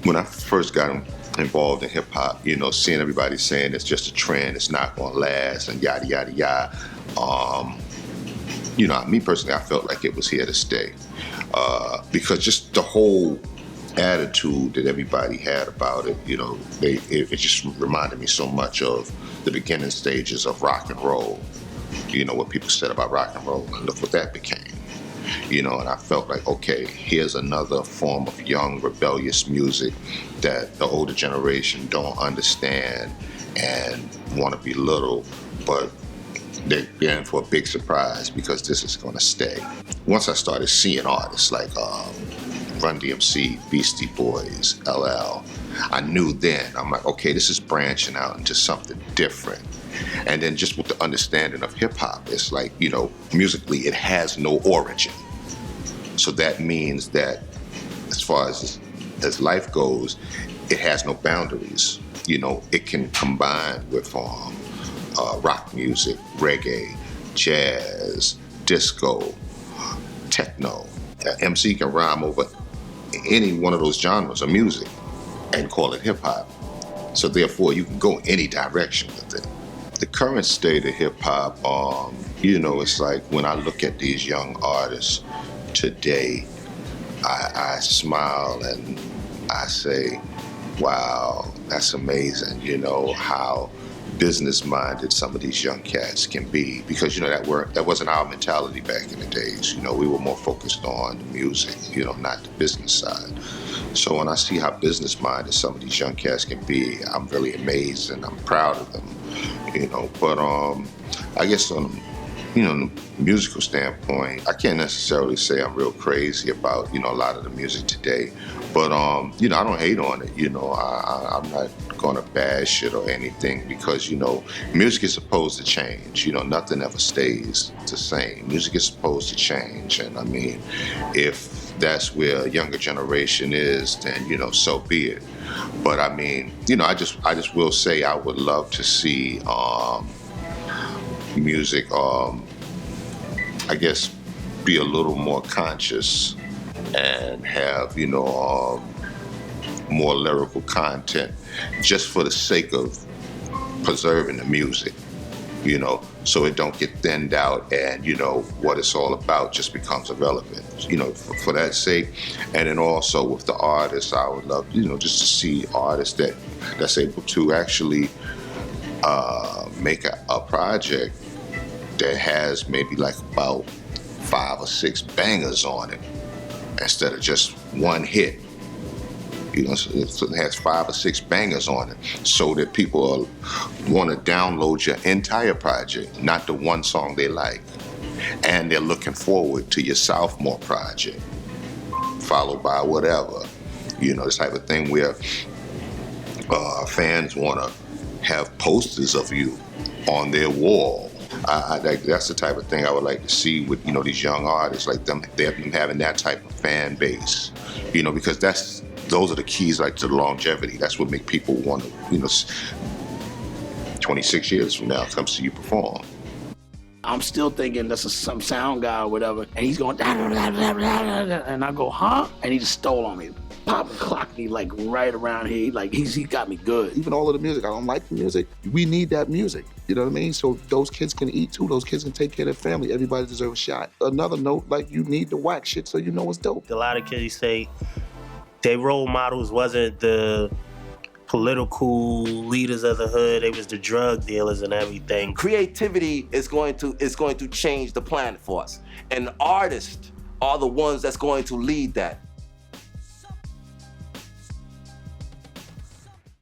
when I first got involved in hip hop, you know, seeing everybody saying it's just a trend, it's not going to last, and yada yada yada. You know, me personally, I felt like it was here to stay because just the whole attitude that everybody had about it, you know, it just reminded me so much of the beginning stages of rock and roll. You know, what people said about rock and roll, and look what that became. You know, and I felt like, okay, here's another form of young, rebellious music that the older generation don't understand and want to belittle, but they're in for a big surprise because this is going to stay. Once I started seeing artists like Run DMC, Beastie Boys, LL, I knew then, I'm like, okay, this is branching out into something different. And then just with the understanding of hip hop, it's like, you know, musically it has no origin. So that means that as far as life goes, it has no boundaries. You know, it can combine with rock music, reggae, jazz, disco, techno. An MC can rhyme over any one of those genres of music and call it hip hop. So therefore, you can go any direction with it. The current state of hip hop, you know, it's like when I look at these young artists today, I smile and I say, wow, that's amazing, you know, how business-minded some of these young cats can be. Because, you know, that wasn't our mentality back in the days. You know, we were more focused on the music, you know, not the business side. So when I see how business-minded some of these young cats can be, I'm really amazed and I'm proud of them, you know. But I guess on, you know, the musical standpoint, I can't necessarily say I'm real crazy about, you know, a lot of the music today. But, you know, I don't hate on it, you know. I'm not going to bash it or anything because, you know, music is supposed to change. You know, nothing ever stays the same. Music is supposed to change. And, I mean, if that's where a younger generation is, then, you know, so be it. But, I mean, you know, I just will say I would love to see music, I guess, be a little more conscious and have, you know, more lyrical content just for the sake of preserving the music, you know, so it don't get thinned out and, you know, what it's all about just becomes irrelevant, you know, for that sake. And then also with the artists, I would love, you know, just to see artists that's able to actually make a project that has maybe like about 5 or 6 bangers on it instead of just one hit. You know, so it has 5 or 6 bangers on it so that people want to download your entire project, not the one song they like. And they're looking forward to your sophomore project, followed by whatever. You know, this type of thing where fans want to have posters of you on their wall. That's the type of thing I would like to see with, you know, these young artists, like them having that type of fan base, you know, because those are the keys, like, to the longevity. That's what make people want to, you know, 26 years from now come see you perform. I'm still thinking that's some sound guy or whatever, and he's going, and I go, huh? And he just stole on me. Pop and clocked me like right around here. Like he got me good. Even all of the music, I don't like the music. We need that music. You know what I mean? So those kids can eat too. Those kids can take care of their family. Everybody deserves a shot. Another note, like, you need the whack shit so you know it's dope. A lot of kids say their role models wasn't the political leaders of the hood. They was the drug dealers and everything. Creativity is going to change the planet for us. And artists are the ones that's going to lead that.